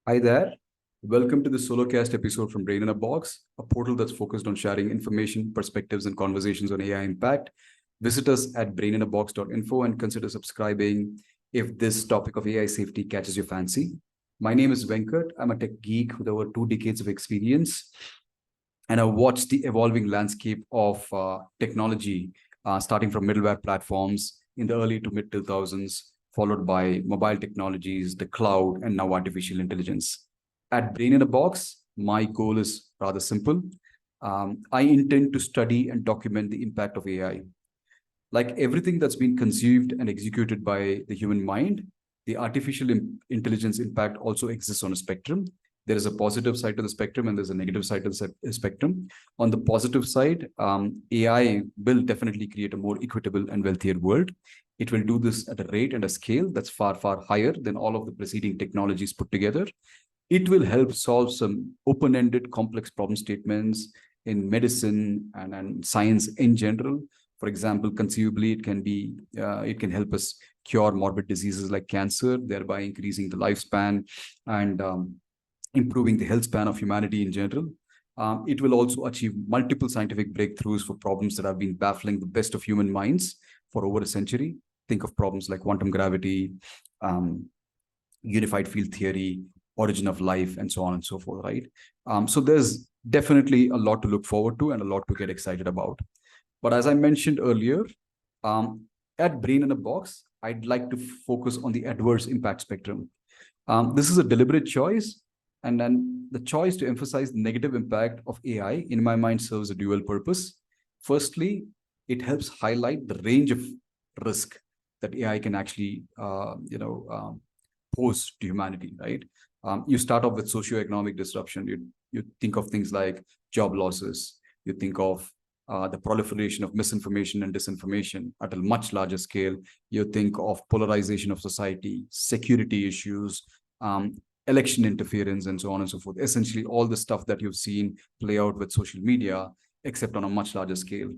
Hi there. Welcome to the Solocast episode from BrainInaBox, a portal that's focused on sharing information, perspectives, and conversations on AI impact. Visit us at braininabox.info and consider subscribing if this topic of AI safety catches your fancy. My name is Venkat. I'm a tech geek with over 2 decades of experience, and I watched the evolving landscape of technology, starting from middleware platforms in the early to mid 2000s, followed by mobile technologies, the cloud, and now artificial intelligence. At Brain in a Box, my goal is rather simple. I intend to study and document the impact of AI. Like everything that's been conceived and executed by the human mind, the artificial intelligence impact also exists on a spectrum. There is a positive side to the spectrum and there's a negative side to the spectrum. On the positive side, AI will definitely create a more equitable and wealthier world. It will do this at a rate and a scale that's far, far higher than all of the preceding technologies put together. It will help solve some open-ended complex problem statements in medicine and science in general. For example, conceivably, it can help us cure morbid diseases like cancer, thereby increasing the lifespan and improving the health span of humanity in general. It will also achieve multiple scientific breakthroughs for problems that have been baffling the best of human minds for over a century. Think of problems like quantum gravity, unified field theory, origin of life, and so on and so forth, right? So there's definitely a lot to look forward to and a lot to get excited about. But as I mentioned earlier, at Brain in a Box, I'd like to focus on the adverse impact spectrum. This is a deliberate choice, and then the choice to emphasize the negative impact of AI, in my mind, serves a dual purpose. Firstly, it helps highlight the range of risk that AI can actually, pose to humanity, right? You start off with socioeconomic disruption. You think of things like job losses. You think of the proliferation of misinformation and disinformation at a much larger scale. You think of polarization of society, security issues, election interference, and so on and so forth. Essentially, all the stuff that you've seen play out with social media, except on a much larger scale.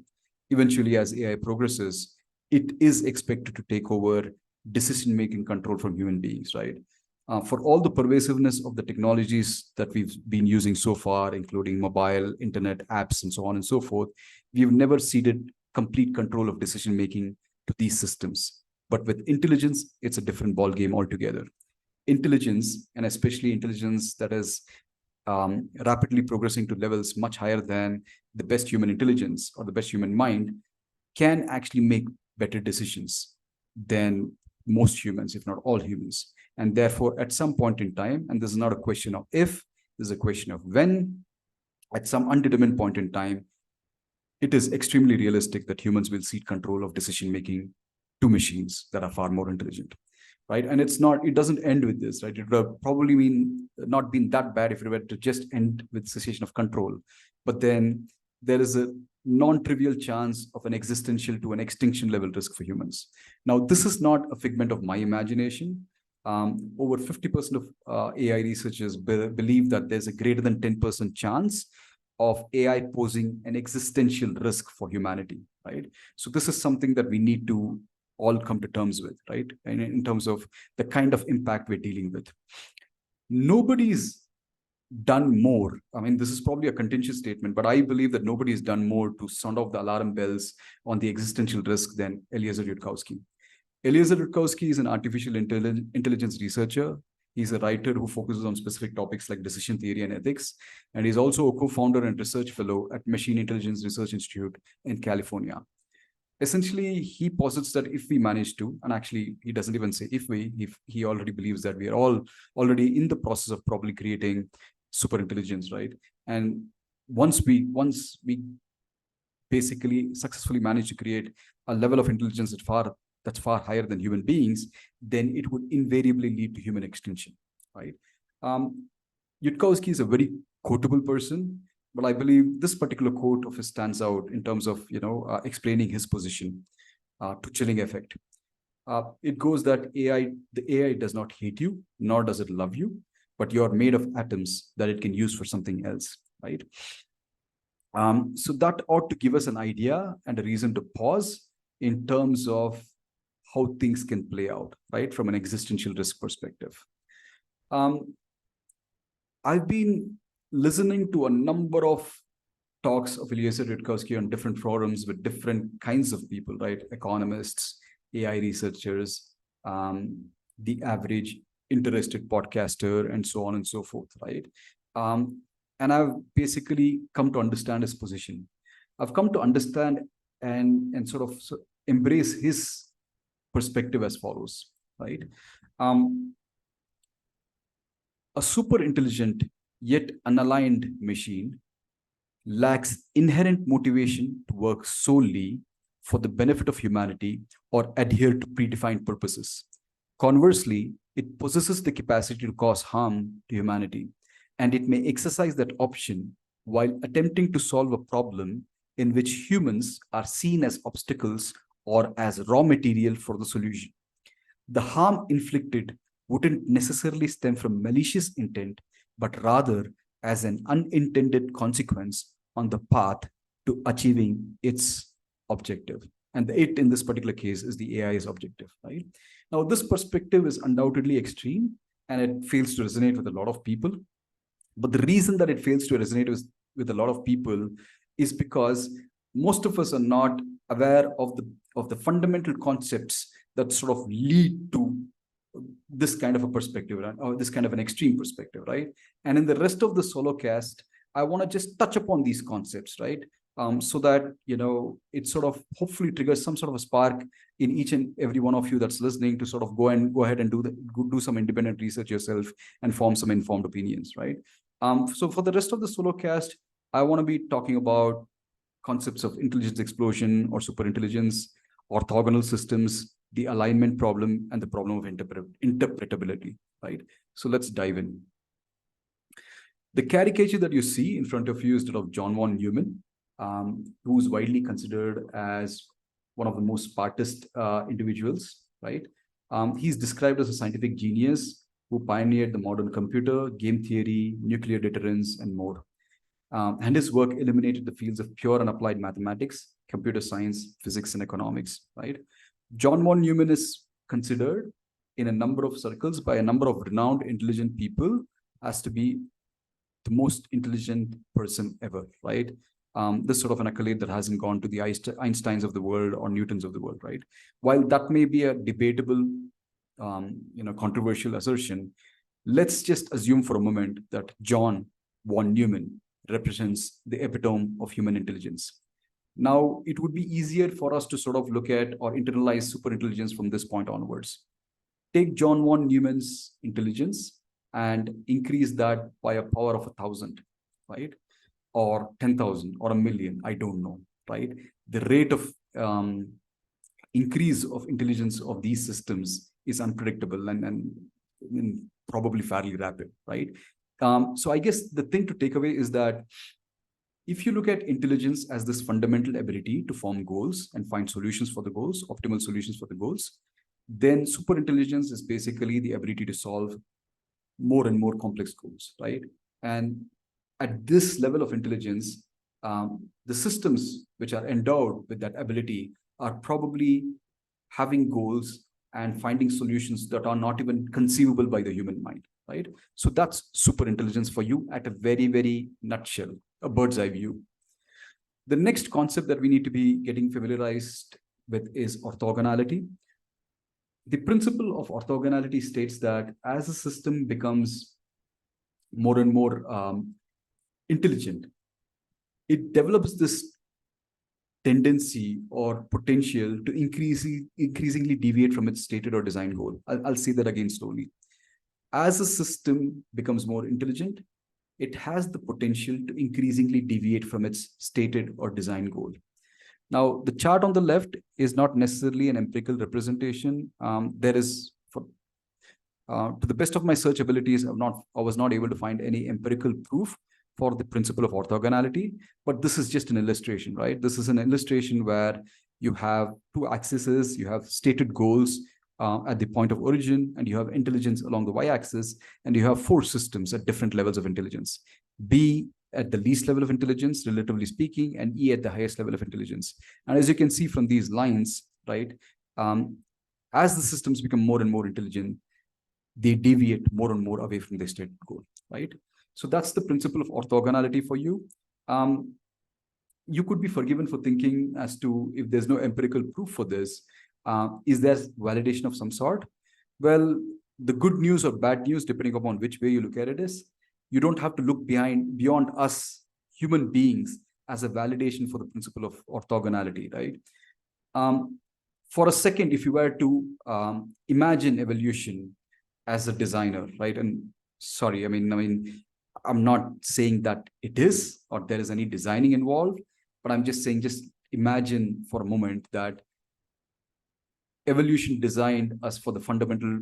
Eventually, as AI progresses, it is expected to take over decision-making control from human beings, right? For all the pervasiveness of the technologies that we've been using so far, including mobile, internet, apps, and so on and so forth, we've never ceded complete control of decision-making to these systems. But with intelligence, it's a different ballgame altogether. Intelligence, and especially intelligence that is rapidly progressing to levels much higher than the best human intelligence or the best human mind, can actually make better decisions than most humans, if not all humans. And therefore, at some point in time, and this is not a question of if, this is a question of when, at some undetermined point in time, it is extremely realistic that humans will cede control of decision making to machines that are far more intelligent, right? And it doesn't end with this, right? It would have probably not been that bad if it were to just end with cessation of control. But then there is a non-trivial chance of an existential to an extinction level risk for humans. Now, this is not a figment of my imagination. Over 50% of AI researchers believe that there's a greater than 10% chance of AI posing an existential risk for humanity, right? So this is something that we need to all come to terms with, right? And in terms of the kind of impact we're dealing with. Nobody's done more. I mean, this is probably a contentious statement, but I believe that nobody's done more to sound off the alarm bells on the existential risk than Eliezer Yudkowsky. Eliezer Yudkowsky is an artificial intelligence researcher. He's a writer who focuses on specific topics like decision theory and ethics. And he's also a co-founder and research fellow at Machine Intelligence Research Institute in California. Essentially, he posits that if we manage to, and actually he doesn't even say if he already believes that we are all already in the process of probably creating super intelligence, right? And once we basically successfully manage to create a level of intelligence that's far higher than human beings, then it would invariably lead to human extinction, right? Yudkowsky is a very quotable person, but I believe this particular quote of his stands out in terms of explaining his position to chilling effect. It goes that the AI does not hate you, nor does it love you, but you are made of atoms that it can use for something else, right? So that ought to give us an idea and a reason to pause in terms of how things can play out, right, from an existential risk perspective. I've been listening to a number of talks of Eliezer Yudkowsky on different forums with different kinds of people, right? Economists, AI researchers, the average interested podcaster, and so on and so forth, right? And I've basically come to understand his position. I've come to understand and sort of embrace his perspective as follows, right? A super intelligent yet unaligned machine lacks inherent motivation to work solely for the benefit of humanity or adhere to predefined purposes. Conversely, it possesses the capacity to cause harm to humanity, and it may exercise that option while attempting to solve a problem in which humans are seen as obstacles or as raw material for the solution. The harm inflicted wouldn't necessarily stem from malicious intent, but rather as an unintended consequence on the path to achieving its objective. And the it in this particular case is the AI's objective, right? Now, this perspective is undoubtedly extreme and it fails to resonate with a lot of people. But the reason that it fails to resonate with a lot of people is because most of us are not aware of the fundamental concepts that sort of lead to this kind of a perspective, right? Or this kind of an extreme perspective, right? And in the rest of the Solocast, I want to just touch upon these concepts, right? So that, it sort of hopefully triggers some sort of a spark in each and every one of you that's listening to sort of go ahead and do some independent research yourself and form some informed opinions, right? So for the rest of the Solocast, I want to be talking about concepts of intelligence explosion or superintelligence, orthogonal systems, the alignment problem, and the problem of interpretability, right? So let's dive in. The caricature that you see in front of you is that of John von Neumann, who's widely considered as one of the most smartest individuals, right? He's described as a scientific genius who pioneered the modern computer, game theory, nuclear deterrence, and more. And his work illuminated the fields of pure and applied mathematics, computer science, physics, and economics, right? John von Neumann is considered in a number of circles by a number of renowned, intelligent people as to be the most intelligent person ever, right? This sort of an accolade that hasn't gone to the Einsteins of the world or Newtons of the world, right? While that may be a debatable, controversial assertion, let's just assume for a moment that John von Neumann represents the epitome of human intelligence. Now, it would be easier for us to sort of look at or internalize superintelligence from this point onwards. Take John von Neumann's intelligence and increase that by a power of 1,000, right? Or 10,000 or 1,000,000, I don't know, right? The rate of increase of intelligence of these systems is unpredictable and probably fairly rapid, right? So I guess the thing to take away is that if you look at intelligence as this fundamental ability to form goals and find solutions for the goals, optimal solutions for the goals, then superintelligence is basically the ability to solve more and more complex goals, right? And at this level of intelligence, the systems which are endowed with that ability are probably having goals and finding solutions that are not even conceivable by the human mind, right? So that's superintelligence for you at a very, very nutshell, a bird's eye view. The next concept that we need to be getting familiarized with is orthogonality. The principle of orthogonality states that as a system becomes more and more intelligent, it develops this tendency or potential to increasingly deviate from its stated or designed goal. I'll say that again slowly. As a system becomes more intelligent, it has the potential to increasingly deviate from its stated or designed goal. Now, the chart on the left is not necessarily an empirical representation. There is, to the best of my search abilities, I was not able to find any empirical proof for the principle of orthogonality, but this is just an illustration, right? This is an illustration where you have two axes, you have stated goals at the point of origin, and you have intelligence along the y-axis, and you have four systems at different levels of intelligence. B at the least level of intelligence, relatively speaking, and E at the highest level of intelligence. And as you can see from these lines, right, as the systems become more and more intelligent, they deviate more and more away from their stated goal. right? So that's the principle of orthogonality for you. You could be forgiven for thinking as to if there's no empirical proof for this, is there validation of some sort? Well, the good news or bad news, depending upon which way you look at it, is you don't have to look beyond us human beings as a validation for the principle of orthogonality, right? For a second, if you were to imagine evolution as a designer, right? And sorry, I'm not saying that it is or there is any designing involved, but I'm just saying, just imagine for a moment that evolution designed us for the fundamental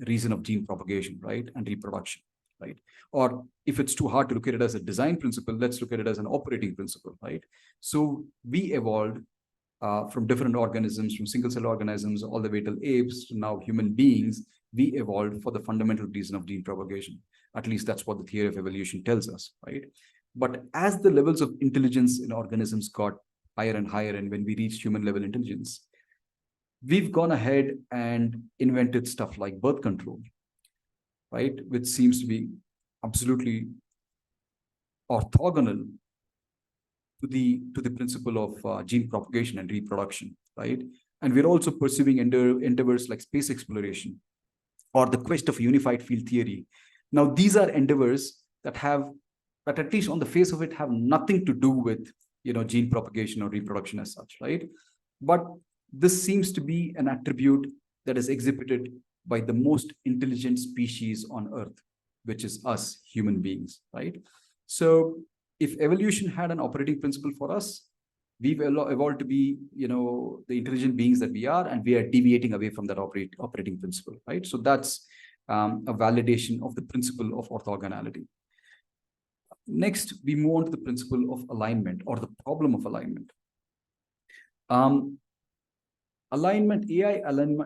reason of gene propagation, right? And reproduction, right? Or if it's too hard to look at it as a design principle, let's look at it as an operating principle, right? So we evolved from different organisms, from single cell organisms all the way till apes to now human beings. We evolved for the fundamental reason of gene propagation. At least that's what the theory of evolution tells us, right? But as the levels of intelligence in organisms got higher and higher, and when we reached human level intelligence, we've gone ahead and invented stuff like birth control, right? Which seems to be absolutely orthogonal to the principle of gene propagation and reproduction, right? And we're also pursuing endeavors like space exploration or the quest of a unified field theory. Now, these are endeavors that at least on the face of it, have nothing to do with, gene propagation or reproduction as such, right? But this seems to be an attribute that is exhibited by the most intelligent species on Earth, which is us human beings, right? So if evolution had an operating principle for us, we've evolved to be, the intelligent beings that we are, and we are deviating away from that operating principle, right? So that's a validation of the principle of orthogonality. Next, we move on to the principle of alignment, or the problem of alignment. AI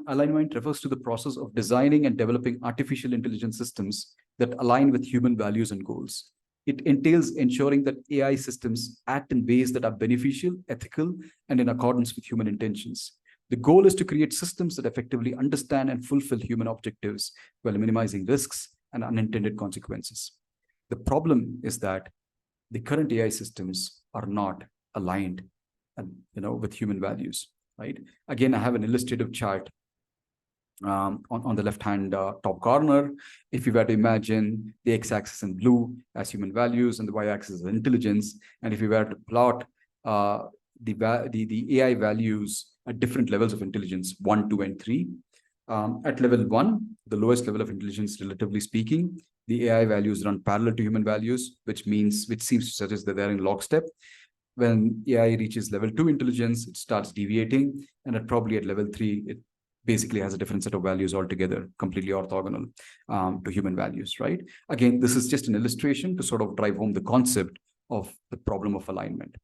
alignment refers to the process of designing and developing artificial intelligence systems that align with human values and goals. It entails ensuring that AI systems act in ways that are beneficial, ethical, and in accordance with human intentions. The goal is to create systems that effectively understand and fulfill human objectives while minimizing risks and unintended consequences. The problem is that the current AI systems are not aligned, with human values, right? Again, I have an illustrative chart on the left-hand top corner. If you were to imagine the x-axis in blue as human values and the y-axis as intelligence, and if you were to plot the AI values at different levels of intelligence, 1, 2, and 3. At level 1, the lowest level of intelligence, relatively speaking, the AI values run parallel to human values, which seems to suggest that they're in lockstep. When AI reaches level 2 intelligence, it starts deviating, and probably at level 3, it basically has a different set of values altogether, completely orthogonal to human values, right? Again, this is just an illustration to sort of drive home the concept of the problem of alignment.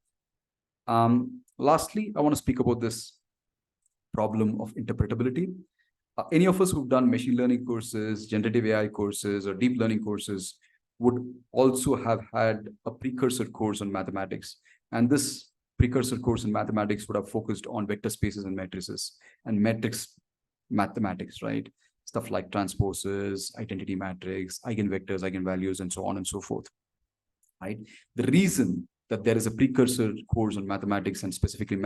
Lastly, I want to speak about this problem of interpretability. Any of us who've done machine learning courses, generative AI courses, or deep learning courses would also have had a precursor course on mathematics. And this precursor course in mathematics would have focused on vector spaces and matrices and matrix mathematics, right? Stuff like transposes, identity matrix, eigenvectors, eigenvalues, and so on and so forth, right? The reason that there is a precursor course on mathematics and specifically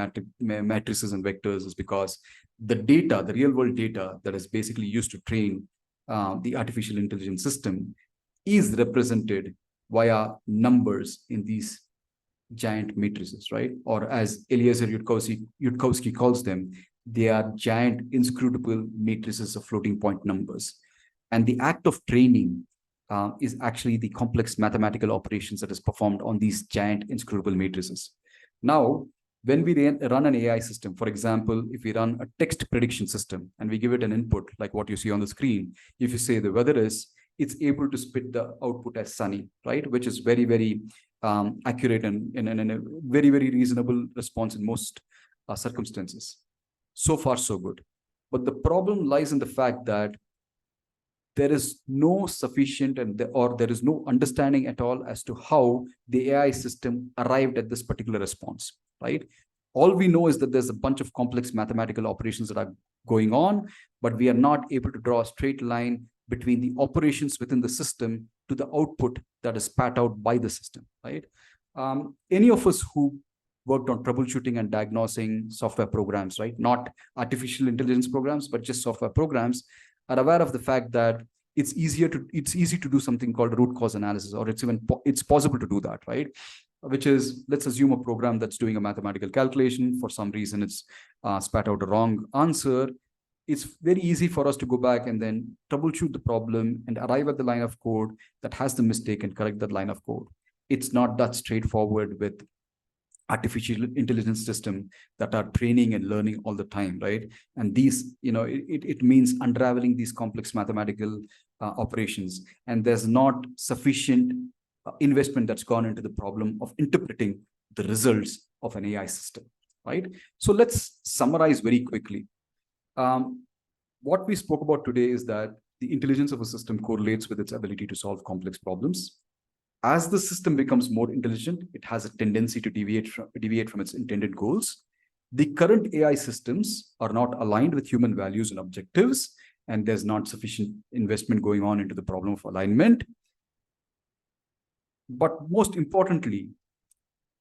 matrices and vectors is because the data, the real world data that is basically used to train the artificial intelligence system is represented via numbers in these giant matrices, right? Or as Eliezer Yudkowsky calls them, they are giant inscrutable matrices of floating point numbers. And the act of training is actually the complex mathematical operations that is performed on these giant inscrutable matrices. Now, when we run an AI system, for example, if we run a text prediction system and we give it an input like what you see on the screen, if you say the weather is, it's able to spit the output as sunny, right? Which is very, very accurate and a very, very reasonable response in most circumstances. So far, so good. But the problem lies in the fact that there is no sufficient or there is no understanding at all as to how the AI system arrived at this particular response, right? All we know is that there's a bunch of complex mathematical operations that are going on, but we are not able to draw a straight line between the operations within the system to the output that is spat out by the system, right? Any of us who worked on troubleshooting and diagnosing software programs, right? Not artificial intelligence programs, but just software programs, are aware of the fact that it's easy to do something called root cause analysis, or it's possible to do that, right? Which is, let's assume a program that's doing a mathematical calculation. For some reason, it's spat out a wrong answer. It's very easy for us to go back and then troubleshoot the problem and arrive at the line of code that has the mistake and correct that line of code. It's not that straightforward with artificial intelligence system that are training and learning all the time, right? And these, it means unraveling these complex mathematical operations. And there's not sufficient investment that's gone into the problem of interpreting the results of an AI system, right? So let's summarize very quickly. What we spoke about today is that the intelligence of a system correlates with its ability to solve complex problems. As the system becomes more intelligent, it has a tendency to deviate from its intended goals. The current AI systems are not aligned with human values and objectives, and there's not sufficient investment going on into the problem of alignment. But most importantly,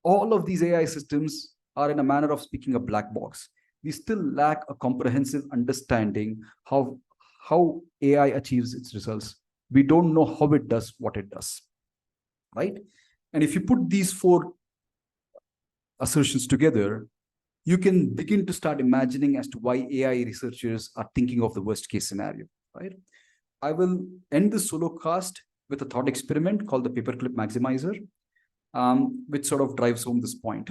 all of these AI systems are, in a manner of speaking, a black box. We still lack a comprehensive understanding how AI achieves its results. We don't know how it does what it does, right? And if you put these four assertions together, you can begin to start imagining as to why AI researchers are thinking of the worst case scenario, right? I will end this Solocast with a thought experiment called the paperclip maximizer, which sort of drives home this point.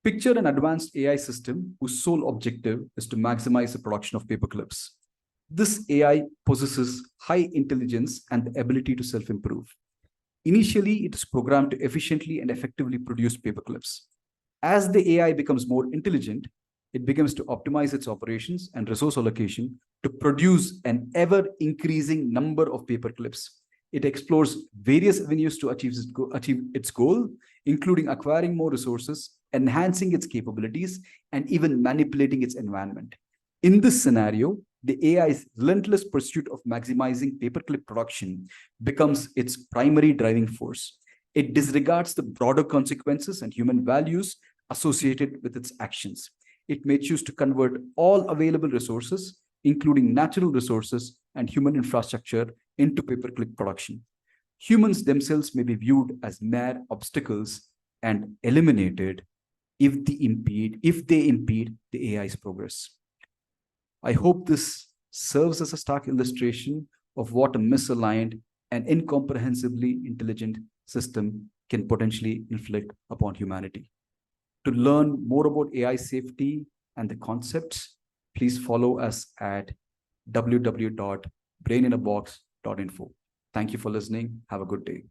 Picture an advanced AI system whose sole objective is to maximize the production of paperclips. This AI possesses high intelligence and the ability to self-improve. Initially, it is programmed to efficiently and effectively produce paperclips. As the AI becomes more intelligent, it begins to optimize its operations and resource allocation to produce an ever-increasing number of paperclips. It explores various avenues to achieve its goal, including acquiring more resources, enhancing its capabilities, and even manipulating its environment. In this scenario, the AI's relentless pursuit of maximizing paperclip production becomes its primary driving force. It disregards the broader consequences and human values associated with its actions. It may choose to convert all available resources, including natural resources and human infrastructure, into paperclip production. Humans themselves may be viewed as mere obstacles and eliminated if they impede the AI's progress. I hope this serves as a stark illustration of what a misaligned and incomprehensibly intelligent system can potentially inflict upon humanity. To learn more about AI safety and the concepts, please follow us at www.braininabox.info. Thank you for listening. Have a good day.